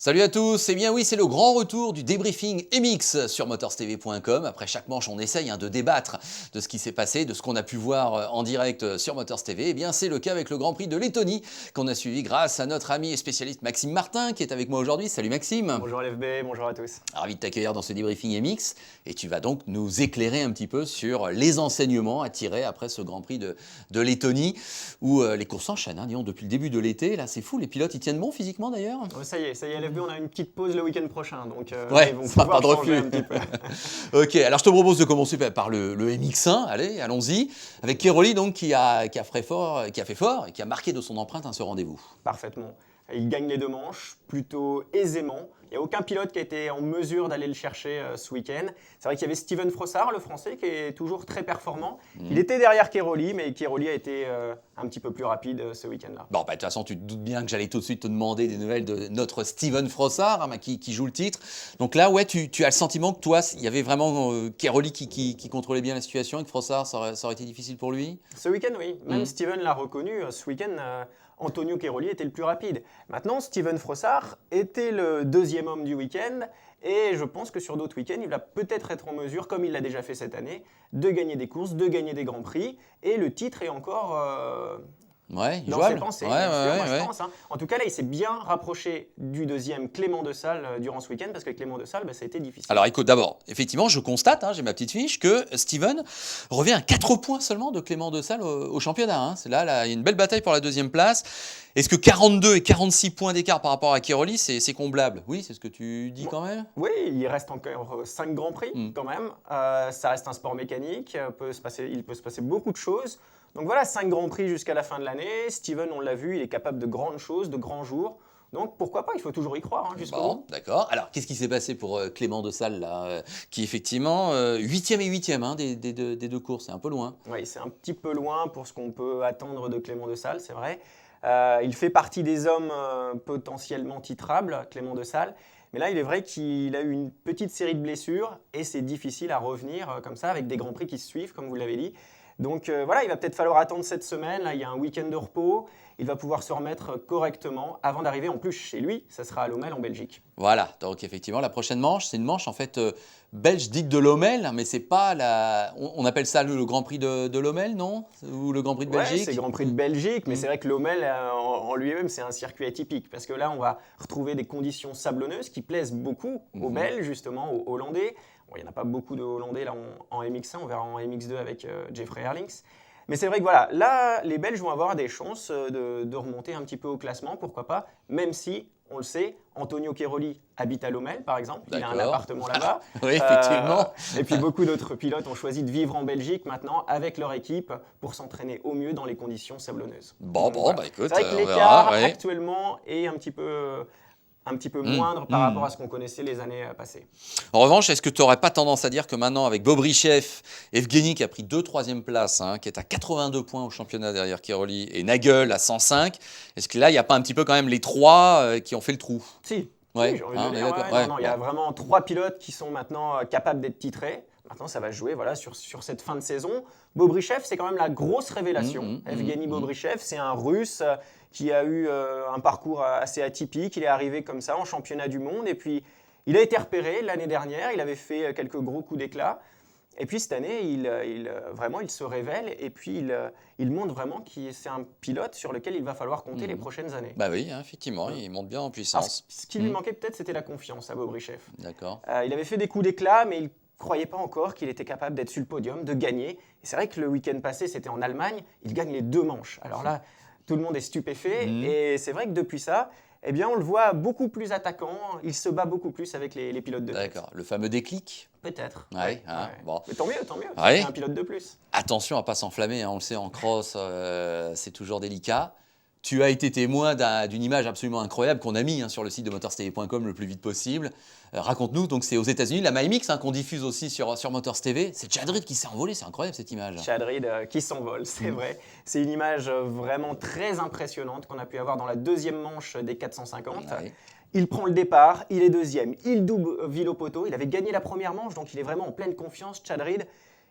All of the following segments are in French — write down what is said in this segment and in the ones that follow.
Salut à tous, eh bien oui, c'est le grand retour du débriefing MX sur motorstv.com. Après chaque manche, on essaye de débattre de ce qui s'est passé, de ce qu'on a pu voir en direct sur Motors TV. Eh bien c'est le cas avec le Grand Prix de Lettonie qu'on a suivi grâce à notre ami et spécialiste Maxime Martin qui est avec moi aujourd'hui. Salut Maxime. Bonjour LFB, bonjour à tous. Ravi de t'accueillir dans ce débriefing MX et tu vas donc nous éclairer un petit peu sur les enseignements à tirer après ce Grand Prix de Lettonie où les courses s'enchaînent, disons, depuis le début de l'été. Là c'est fou, les pilotes ils tiennent bon physiquement d'ailleurs. Ça y est LFB, on a une petite pause le week-end prochain, donc ouais, ils vont ça pouvoir pas de changer refus. un petit peu. Ok, alors je te propose de commencer par le MX1, allez, allons-y, avec Cairoli donc qui a fait fort et qui a marqué de son empreinte ce rendez-vous. Parfaitement. Il gagne les deux manches plutôt aisément. Il n'y a aucun pilote qui a été en mesure d'aller le chercher ce week-end. C'est vrai qu'il y avait Steven Frossard, le Français, qui est toujours très performant. Il était derrière Cairoli, mais Cairoli a été un petit peu plus rapide ce week-end-là. Bon, de toute façon, tu te doutes bien que j'allais tout de suite te demander des nouvelles de notre Steven Frossard, qui joue le titre. Donc là, ouais, tu as le sentiment que toi, il y avait vraiment Cairoli qui contrôlait bien la situation et que Frossard, ça aurait été difficile pour lui? Ce week-end, oui. Même Steven l'a reconnu. Ce week-end, Antonio Cairoli était le plus rapide. Maintenant, Steven Frossard était le deuxième homme du week-end et je pense que sur d'autres week-ends, il va peut-être être en mesure, comme il l'a déjà fait cette année, de gagner des courses, de gagner des grands prix et le titre est encore dans ses pensées. Je pense, hein. En tout cas, là, il s'est bien rapproché du deuxième Clément Dessal durant ce week-end parce que Clément Dessal, ça a été difficile. Alors écoute, d'abord, effectivement, je constate, j'ai ma petite fiche, que Steven revient à 4 points seulement de Clément Dessal au championnat. C'est là, il y a une belle bataille pour la deuxième place. Est-ce que 42 et 46 points d'écart par rapport à Cairoli, c'est comblable? Oui, c'est ce que tu dis quand même? Oui, il reste encore 5 grands prix quand même. Ça reste un sport mécanique, il peut se passer beaucoup de choses. Donc voilà, 5 grands prix jusqu'à la fin de l'année. Steven, on l'a vu, il est capable de grandes choses, de grands jours. Donc pourquoi pas, il faut toujours y croire jusqu'au bout. D'accord. Alors qu'est-ce qui s'est passé pour Clément Dessal là, qui effectivement 8e et 8e des deux courses, c'est un peu loin. Oui, c'est un petit peu loin pour ce qu'on peut attendre de Clément Dessal, c'est vrai. Il fait partie des hommes potentiellement titrables, Clément Dessal. Mais là, il est vrai qu'il a eu une petite série de blessures et c'est difficile à revenir comme ça avec des grands prix qui se suivent, comme vous l'avez dit. Donc voilà, il va peut-être falloir attendre cette semaine. Là, il y a un week-end de repos. Il va pouvoir se remettre correctement avant d'arriver en plus chez lui. Ça sera à Lommel en Belgique. Voilà, donc effectivement, la prochaine manche, c'est une manche en fait belge dite de Lommel, mais c'est pas la. On appelle ça le Grand Prix de Lommel, non? Ou le Grand Prix de Belgique? Ouais, c'est le Grand Prix de Belgique, mais c'est vrai que Lommel en lui-même, c'est un circuit atypique. Parce que là, on va retrouver des conditions sablonneuses qui plaisent beaucoup aux Belges, justement, aux Hollandais. Bon, il n'y en a pas beaucoup de Hollandais là, en MX1, on verra en MX2 avec Jeffrey Herlings. Mais c'est vrai que voilà, là, les Belges vont avoir des chances de remonter un petit peu au classement, pourquoi pas, même si, on le sait, Antonio Cairoli habite à Lommel, par exemple. Il a un appartement là-bas. Oui, effectivement. Et puis beaucoup d'autres pilotes ont choisi de vivre en Belgique maintenant avec leur équipe pour s'entraîner au mieux dans les conditions sablonneuses. Voilà. C'est Écoute, vrai que l'écart actuellement est un petit peu moindre par rapport à ce qu'on connaissait les années passées. En revanche, est-ce que tu n'aurais pas tendance à dire que maintenant, avec Bobrichev, Evgeny qui a pris 2 troisième places, qui est à 82 points au championnat derrière Cairoli, et Nagel à 105, est-ce que là, il n'y a pas un petit peu quand même les 3 qui ont fait le trou? Si, ouais. J'ai envie de le dire. Il y a vraiment 3 pilotes qui sont maintenant capables d'être titrés. Maintenant, ça va jouer sur cette fin de saison. Bobrichev, c'est quand même la grosse révélation. Evgeny Bobrichev, c'est un Russe qui a eu un parcours assez atypique. Il est arrivé comme ça en championnat du monde. Et puis, il a été repéré l'année dernière. Il avait fait quelques gros coups d'éclat. Et puis, cette année, il se révèle. Et puis, il montre vraiment que c'est un pilote sur lequel il va falloir compter les prochaines années. Bah oui, effectivement, il monte bien en puissance. Alors, ce qui lui manquait peut-être, c'était la confiance à Bobrichev. D'accord. Il avait fait des coups d'éclat, mais il ne croyait pas encore qu'il était capable d'être sur le podium, de gagner. Et c'est vrai que le week-end passé, c'était en Allemagne, il gagne les 2 manches. Alors là, tout le monde est stupéfait. Et c'est vrai que depuis ça, eh bien, on le voit beaucoup plus attaquant. Il se bat beaucoup plus avec les pilotes de tête. D'accord. Le fameux déclic? Peut-être. Ouais. Bon. Mais tant mieux. Ouais. C'est un pilote de plus. Attention à ne pas s'enflammer, on le sait, en cross, c'est toujours délicat. Tu as été témoin d'une image absolument incroyable qu'on a mis sur le site de motorstv.com le plus vite possible. Raconte-nous, donc c'est aux États-Unis, la MyMX qu'on diffuse aussi sur Motors TV. C'est Chad Reed qui s'est envolé, c'est incroyable cette image. Chad Reed qui s'envole, c'est vrai. C'est une image vraiment très impressionnante qu'on a pu avoir dans la deuxième manche des 450. Ouais. Il prend le départ, il est deuxième, il double Villopoto. Il avait gagné la première manche, donc il est vraiment en pleine confiance, Chad Reed.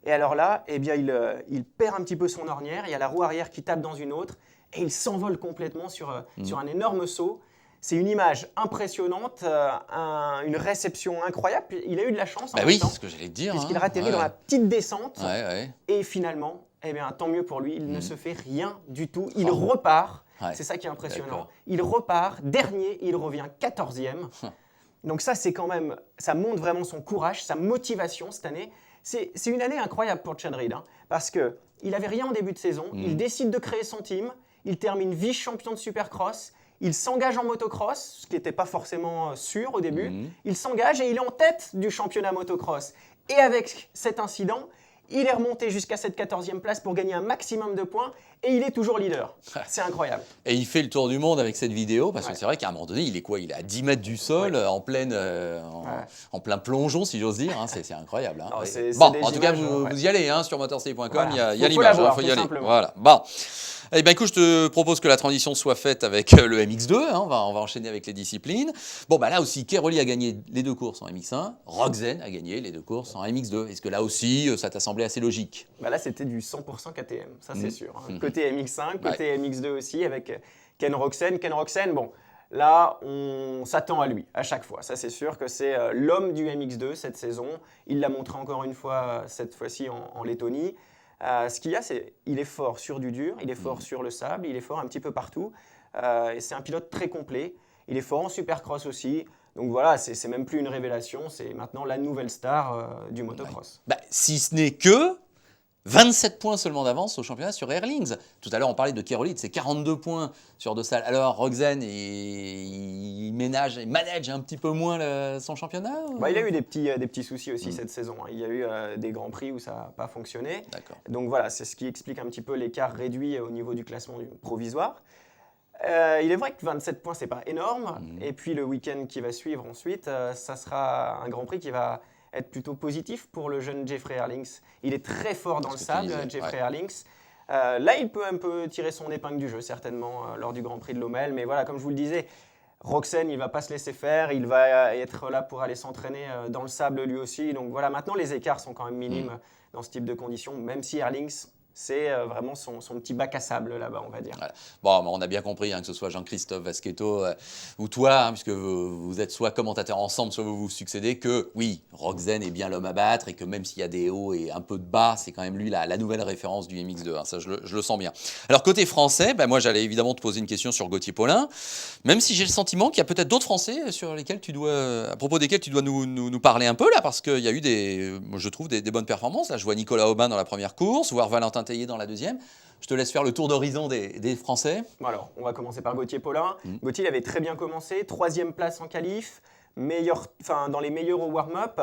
Et alors là, eh bien, il perd un petit peu son ornière. Il y a la roue arrière qui tape dans une autre et il s'envole complètement sur un énorme saut. C'est une image impressionnante, une réception incroyable. Il a eu de la chance en même oui, temps, c'est ce que j'allais te dire. puisqu'il a atterri dans la petite descente. Ouais. Et finalement, eh bien, tant mieux pour lui, il ne se fait rien du tout. Il Oh. repart. Ouais. C'est ça qui est impressionnant. D'accord. Il repart dernier, il revient 14e. Donc ça, c'est quand même, ça montre vraiment son courage, sa motivation cette année. C'est une année incroyable pour Chad Reed, parce qu'il n'avait rien en début de saison. Il décide de créer son team. Il termine vice-champion de Supercross. Il s'engage en motocross, ce qui n'était pas forcément sûr au début. Il s'engage et il est en tête du championnat motocross. Et avec cet incident, il est remonté jusqu'à cette 14e place pour gagner un maximum de points et il est toujours leader. C'est incroyable. Et il fait le tour du monde avec cette vidéo, parce que Ouais. c'est vrai qu'à un moment donné, il est quoi? Il est à 10 mètres du sol, Ouais. en plein plongeon, si j'ose dire. C'est incroyable. Non, Et- c'est bon, des en tout cas, images, ouais. vous y allez sur motorstv.com, Voilà. il y a Faut l'image, la voir, faut y tout aller. simplement. Voilà. Bon. Eh bien, écoute, je te propose que la transition soit faite avec le MX2. On va enchaîner avec les disciplines. Bon, bah là aussi, Keroli a gagné les 2 courses en MX1. Roxen a gagné les 2 courses en MX2. Est-ce que là aussi, ça t'a semblé assez logique? Bah là, c'était du 100% KTM, ça c'est sûr. Côté MX5, côté MX2 aussi, avec Ken Roczen. Ken Roczen, bon, là, on s'attend à lui à chaque fois. Ça, c'est sûr que c'est l'homme du MX2 cette saison. Il l'a montré encore une fois, cette fois-ci en Lettonie. Ce qu'il y a, c'est qu'il est fort sur du dur, il est fort sur le sable, il est fort un petit peu partout. Et c'est un pilote très complet. Il est fort en supercross aussi. Donc voilà, c'est même plus une révélation, c'est maintenant la nouvelle star du motocross. Bah, si ce n'est que 27 points seulement d'avance au championnat sur Airlings. Tout à l'heure, on parlait de Keroli, c'est 42 points sur 2 salles. Alors, Roxen, il manage un petit peu moins son championnat ou... Bah, il a eu des petits soucis aussi cette saison. Il y a eu des grands prix où ça n'a pas fonctionné. D'accord. Donc voilà, c'est ce qui explique un petit peu l'écart réduit au niveau du classement provisoire. Il est vrai que 27 points, c'est pas énorme. Et puis le week-end qui va suivre ensuite, ça sera un Grand Prix qui va être plutôt positif pour le jeune Jeffrey Herlings. Il est très fort dans le ce que tu sable, disais, Jeffrey ouais. Herlings. Là, il peut un peu tirer son épingle du jeu, certainement, lors du Grand Prix de Lommel. Mais voilà, comme je vous le disais, Roczen, il ne va pas se laisser faire. Il va être là pour aller s'entraîner dans le sable lui aussi. Donc voilà, maintenant, les écarts sont quand même minimes dans ce type de conditions, même si Herlings, c'est vraiment son petit bac à sable là-bas, on va dire. Voilà. Bon, on a bien compris que ce soit Jean-Christophe Vasquetto ou toi, puisque vous êtes soit commentateurs ensemble, soit vous vous succédez, que oui, Roxen est bien l'homme à battre et que même s'il y a des hauts et un peu de bas, c'est quand même lui la nouvelle référence du MX2. Ça, je le sens bien. Alors, côté français, moi, j'allais évidemment te poser une question sur Gauthier Paulin, même si j'ai le sentiment qu'il y a peut-être d'autres Français à propos desquels tu dois nous parler un peu, là, parce qu'il y a eu je trouve, des bonnes performances. Là, je vois Nicolas Aubin dans la première course, voir Valentin Tellier dans la deuxième. Je te laisse faire le tour d'horizon des Français. Bon alors, on va commencer par Gauthier Paulin. Gauthier, il avait très bien commencé, 3e place en qualif, dans les meilleurs au warm-up.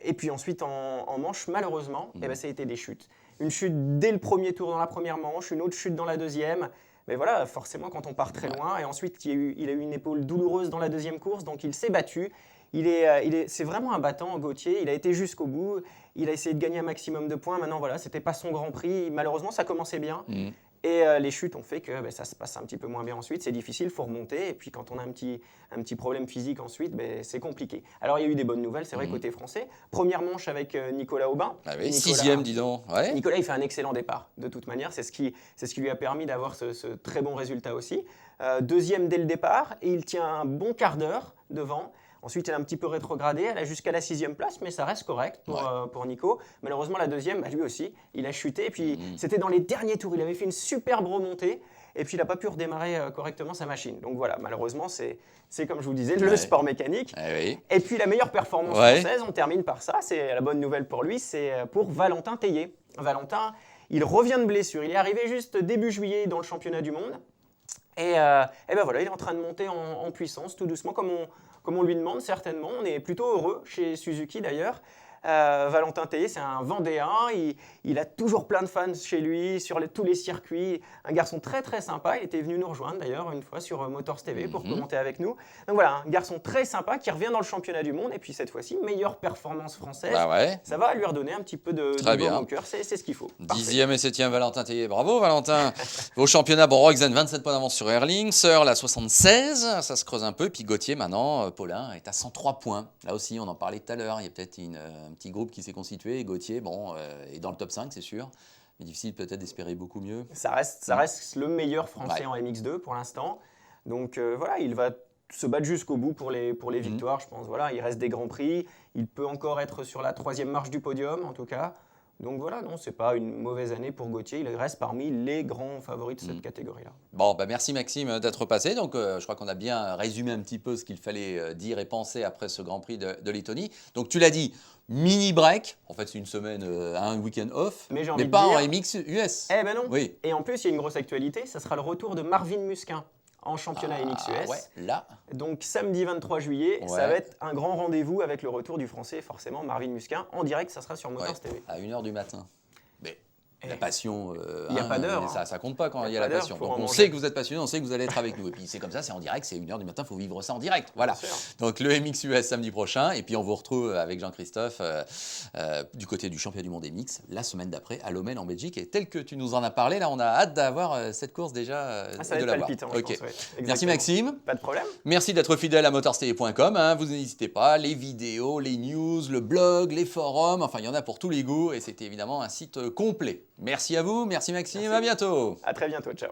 Et puis ensuite, en manche, malheureusement, ça a été des chutes. Une chute dès le premier tour dans la première manche, une autre chute dans la deuxième. Mais voilà, forcément, quand on part très loin. Et ensuite, il a eu une épaule douloureuse dans la deuxième course, donc il s'est battu. C'est vraiment un battant, Gauthier. Il a été jusqu'au bout. Il a essayé de gagner un maximum de points. Maintenant, voilà, c'était pas son Grand Prix. Malheureusement, ça commençait bien. Et les chutes ont fait que ça se passe un petit peu moins bien ensuite. C'est difficile, il faut remonter. Et puis, quand on a un petit problème physique ensuite, c'est compliqué. Alors, il y a eu des bonnes nouvelles, c'est vrai, côté français. Première manche avec Nicolas Aubin. Ah oui, Nicolas, 6e, dis donc. Ouais. Nicolas, il fait un excellent départ, de toute manière. C'est ce qui lui a permis d'avoir ce très bon résultat aussi. 2e dès le départ, et il tient un bon quart d'heure devant. Ensuite, elle a un petit peu rétrogradé, elle a jusqu'à la 6e place, mais ça reste correct pour Nico. Malheureusement, la deuxième, lui aussi, il a chuté. Et puis, c'était dans les derniers tours, il avait fait une superbe remontée. Et puis, il n'a pas pu redémarrer correctement sa machine. Donc voilà, malheureusement, c'est comme je vous disais, le sport mécanique. Oui. Et puis, la meilleure performance française, on termine par ça, c'est la bonne nouvelle pour lui, c'est pour Valentin Tellier. Valentin, il revient de blessure. Il est arrivé juste début juillet dans le championnat du monde. Et voilà, il est en train de monter en puissance, tout doucement, comme on lui demande certainement. On est plutôt heureux chez Suzuki d'ailleurs. Valentin Tellier, c'est un Vendéen, il a toujours plein de fans chez lui, sur tous les circuits. Un garçon très très sympa, il était venu nous rejoindre d'ailleurs une fois sur Motors TV pour commenter avec nous. Donc voilà, un garçon très sympa qui revient dans le championnat du monde et puis cette fois-ci, meilleure performance française. Ça va lui redonner un petit peu de baume au cœur, c'est ce qu'il faut. 10e et 7e, Valentin Tellier. Bravo Valentin. Au championnat, Roxen, 27 points d'avance sur Erling, Searle à 76, ça se creuse un peu. Puis Gauthier maintenant, Paulin est à 103 points. Là aussi, on en parlait tout à l'heure, il y a peut-être un petit groupe qui s'est constitué. Et Gauthier, est dans le top 5, c'est sûr. Mais difficile peut-être d'espérer beaucoup mieux. Ça reste le meilleur français en MX2 pour l'instant. Donc voilà, il va se battre jusqu'au bout pour les victoires, je pense. Voilà, il reste des grands prix. Il peut encore être sur la 3e marche du podium, en tout cas. Donc voilà, non, c'est pas une mauvaise année pour Gauthier. Il reste parmi les grands favoris de cette catégorie-là. Bon, merci Maxime d'être passé. Donc, je crois qu'on a bien résumé un petit peu ce qu'il fallait dire et penser après ce Grand Prix de Lettonie. Donc, tu l'as dit, mini break. En fait, c'est une semaine, un week-end off, mais pas en MX US. Eh ben non. Oui. Et en plus, il y a une grosse actualité. Ça sera le retour de Marvin Musquin en championnat MX US. Ouais, là. Donc samedi 23 juillet, ça va être un grand rendez-vous avec le retour du français, forcément, Marvin Musquin. En direct, ça sera sur Motors TV. À 1h du matin. Mais la passion, il n'y a pas d'heure. Ça compte pas quand il y a la passion. Donc on sait que vous êtes passionné, on sait que vous allez être avec nous. Et puis c'est comme ça, c'est en direct, c'est 1h du matin, il faut vivre ça en direct. Voilà. Donc le MX US samedi prochain. Et puis on vous retrouve avec Jean-Christophe du côté du championnat du monde MX la semaine d'après à Lommel en Belgique. Et tel que tu nous en as parlé, là on a hâte d'avoir cette course déjà ça va et de être la voir. palpitant, je pense, ouais. Merci Maxime. Pas de problème. Merci d'être fidèle à motorstv.com. Vous n'hésitez pas, les vidéos, les news, le blog, les forums, enfin il y en a pour tous les goûts et c'était évidemment un site complet. Merci à vous, merci Maxime, à bientôt. À très bientôt, ciao.